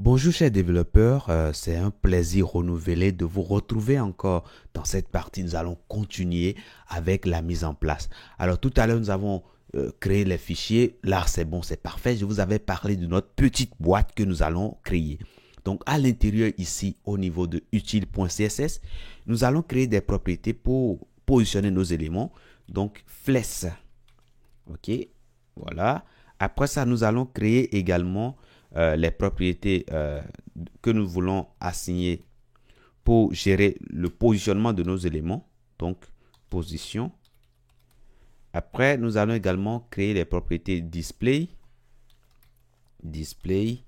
Bonjour chers développeurs, c'est un plaisir renouvelé de vous retrouver encore dans cette partie. Nous allons continuer avec la mise en place. Alors tout à l'heure nous avons créé les fichiers, là c'est bon, c'est parfait. Je vous avais parlé de notre petite boîte que nous allons créer. Donc à l'intérieur ici au niveau de utile.css, nous allons créer des propriétés pour positionner nos éléments. Donc flèche, ok, voilà. Après ça nous allons créer également les propriétés que nous voulons assigner pour gérer le positionnement de nos éléments. Donc, position. Après, nous allons également créer les propriétés display. Display.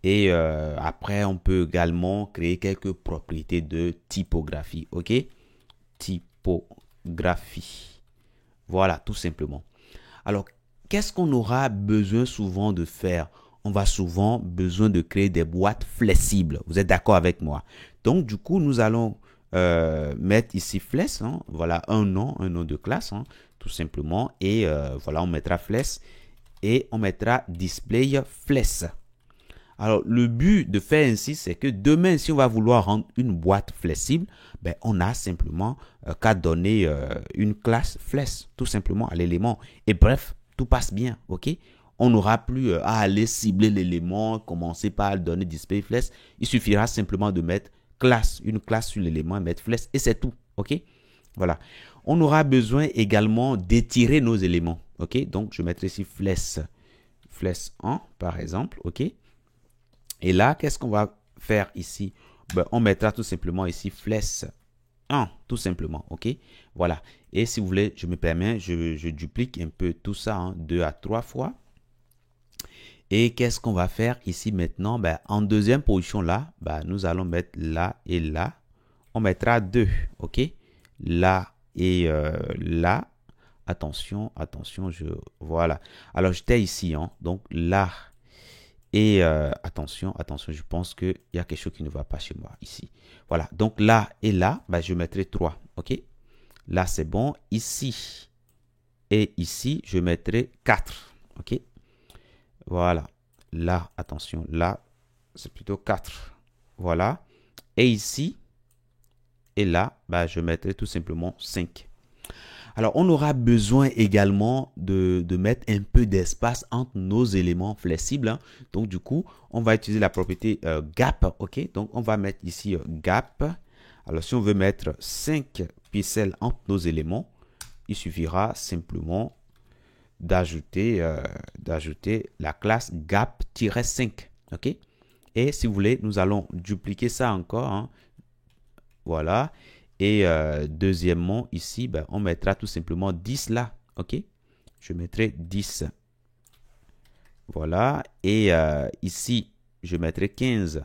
Et après, on peut également créer quelques propriétés de typographie. OK? Typographie. Voilà, tout simplement. Alors, qu'est-ce qu'on aura besoin souvent de faire? On va souvent besoin de créer des boîtes flexibles. Vous êtes d'accord avec moi? Donc, du coup, nous allons mettre ici flèche. Hein, voilà, un nom de classe, hein, tout simplement. Et voilà, on mettra flèche et on mettra display flèche. Alors, le but de faire ainsi, c'est que demain, si on va vouloir rendre une boîte flexible, ben, on a simplement qu'à donner une classe flèche, tout simplement, à l'élément. Et bref, tout passe bien, ok? On n'aura plus à aller cibler l'élément, commencer par donner display flèche. Il suffira simplement de mettre classe, une classe sur l'élément, mettre flèche, et c'est tout, ok? Voilà. On aura besoin également d'étirer nos éléments, ok? Donc, je mettrai ici flèche 1, par exemple, ok? Et là, qu'est-ce qu'on va faire ici? Ben, on mettra tout simplement ici flèche 1, tout simplement, ok? Voilà. Et si vous voulez, je me permets, je duplique un peu tout ça, hein, 2 à 3 fois. Et qu'est-ce qu'on va faire ici maintenant? Ben, en deuxième position là, ben, nous allons mettre là et là. On mettra 2, ok? Là et là. Attention, attention, voilà. Alors, j'étais ici, hein, donc là. Et attention, je pense qu'il y a quelque chose qui ne va pas chez moi ici. Voilà, donc là et là, ben, je mettrai 3, ok? Là, c'est bon. Ici et ici, je mettrai 4, ok? Voilà. Là, attention, là, c'est plutôt 4. Voilà. Et ici et là, ben, je mettrai tout simplement 5. Alors, on aura besoin également de mettre un peu d'espace entre nos éléments flexibles. Hein. Donc, du coup, on va utiliser la propriété gap. OK? Donc, on va mettre ici gap. Alors, si on veut mettre 5 pixels entre nos éléments, il suffira simplement d'ajouter la classe gap-5. OK? Et si vous voulez, nous allons dupliquer ça encore. Hein. Voilà. Et deuxièmement, ici, ben, on mettra tout simplement 10 là. OK? Je mettrai 10. Voilà. Et ici, je mettrai 15.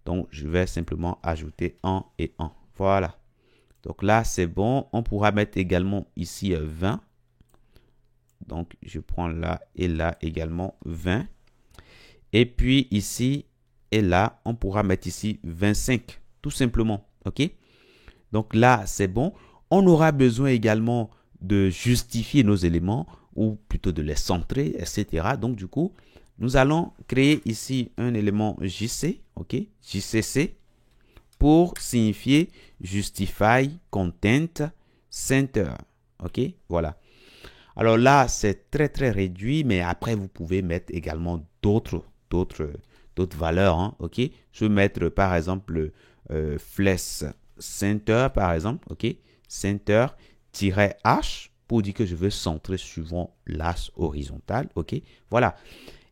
Donc, je vais simplement ajouter 1 et 1. Voilà. Donc là, c'est bon. On pourra mettre également ici 20. Donc, je prends là et là également 20. Et puis ici et là, on pourra mettre ici 25. Tout simplement. OK? Donc là, c'est bon. On aura besoin également de justifier nos éléments ou plutôt de les centrer, etc. Donc du coup, nous allons créer ici un élément JC, ok, JCC, pour signifier Justify Content Center. Ok, voilà. Alors là, c'est très réduit, mais après, vous pouvez mettre également d'autres valeurs. Hein, ok, je vais mettre par exemple flèche center par exemple, ok, center-h pour dire que je veux centrer suivant l'axe horizontal, ok, voilà.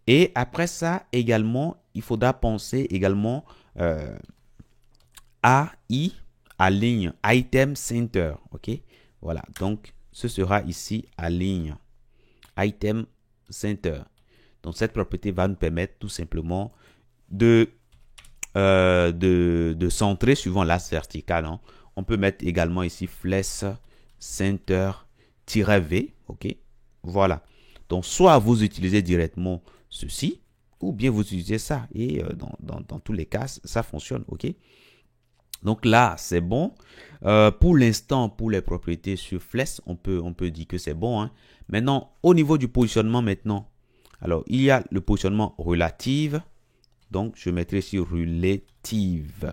Et après ça également, il faudra penser également AI, aligne item center, ok, voilà. Donc ce sera ici aligne item center. Donc cette propriété va nous permettre tout simplement de centrer suivant l'axe vertical. Hein. On peut mettre également ici flèche center-v. Ok. Voilà. Donc, soit vous utilisez directement ceci, ou bien vous utilisez ça. Et dans tous les cas, ça fonctionne. Ok. Donc là, c'est bon. Pour l'instant, pour les propriétés sur flèche, on peut dire que c'est bon. Hein. Maintenant, au niveau du positionnement maintenant, alors, il y a le positionnement relatif. Donc, je mettrai ici relative.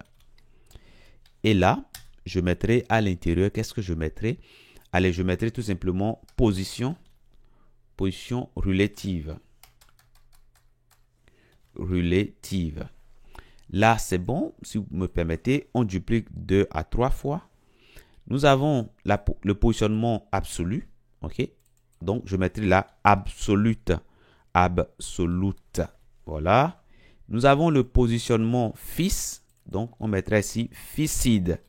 Et là, je mettrai à l'intérieur, qu'est-ce que je mettrai? Allez, je mettrai tout simplement position relative. Relative. Là, c'est bon. Si vous me permettez, on duplique 2 à 3 fois. Nous avons le positionnement absolu. OK? Donc, je mettrai la absolute. Absolute. Voilà. Nous avons le positionnement fils. Donc, on mettra ici ficide.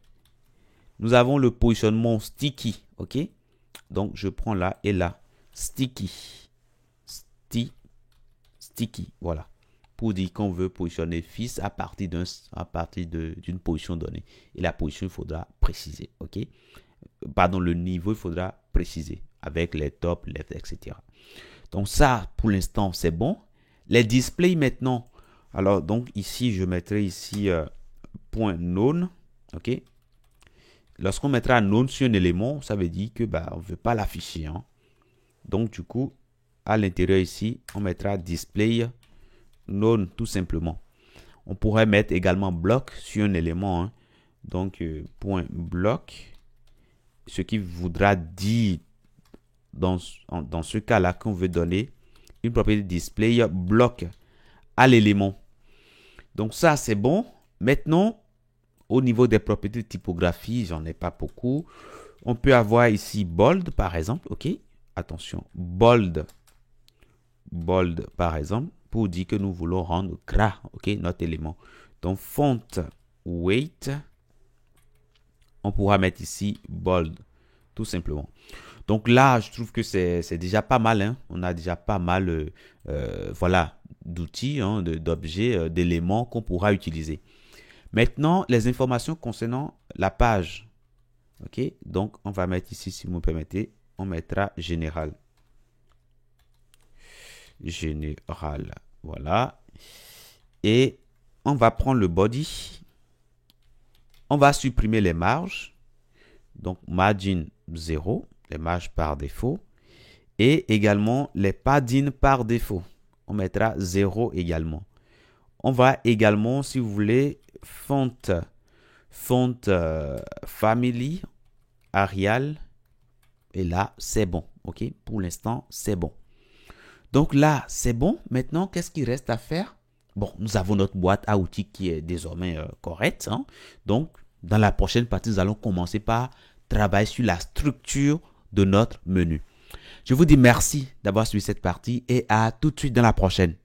Nous avons le positionnement sticky. OK? Donc, je prends là et là. Sticky. Sticky. Voilà. Pour dire qu'on veut positionner fils à partir d'une position donnée. Et la position, il faudra préciser. OK? Pardon, le niveau, il faudra préciser avec les top, left, etc. Donc, ça, pour l'instant, c'est bon. Les displays maintenant. Alors, donc, ici, je mettrai ici point known. OK? Lorsqu'on mettra known sur un élément, ça veut dire que on ne veut pas l'afficher. Hein. Donc, du coup, à l'intérieur ici, on mettra display known tout simplement. On pourrait mettre également bloc sur un élément. Hein. Donc, point bloc. Ce qui voudra dire dans ce cas-là qu'on veut donner une propriété display bloc à l'élément. Donc, ça, c'est bon. Maintenant, au niveau des propriétés de typographie, j'en ai pas beaucoup. On peut avoir ici bold, par exemple. OK? Attention, bold. Bold, par exemple, pour dire que nous voulons rendre gras, OK, notre élément. Donc, font weight, on pourra mettre ici bold, tout simplement. Donc là, je trouve que c'est déjà pas mal. Hein. On a déjà pas mal voilà, d'outils, hein, d'objets, d'éléments qu'on pourra utiliser. Maintenant, les informations concernant la page. OK, donc on va mettre ici, si vous me permettez, on mettra général. Général, voilà. Et on va prendre le body. On va supprimer les marges. Donc, margin 0, les marges par défaut. Et également les padding par défaut. On mettra 0 également. On va également, si vous voulez, font family, Arial. Et là, c'est bon. OK? Pour l'instant, c'est bon. Donc là, c'est bon. Maintenant, qu'est-ce qu'il reste à faire? Bon, nous avons notre boîte à outils qui est désormais correcte. Hein? Donc, dans la prochaine partie, nous allons commencer par travailler sur la structure de notre menu. Je vous dis merci d'avoir suivi cette partie et à tout de suite dans la prochaine.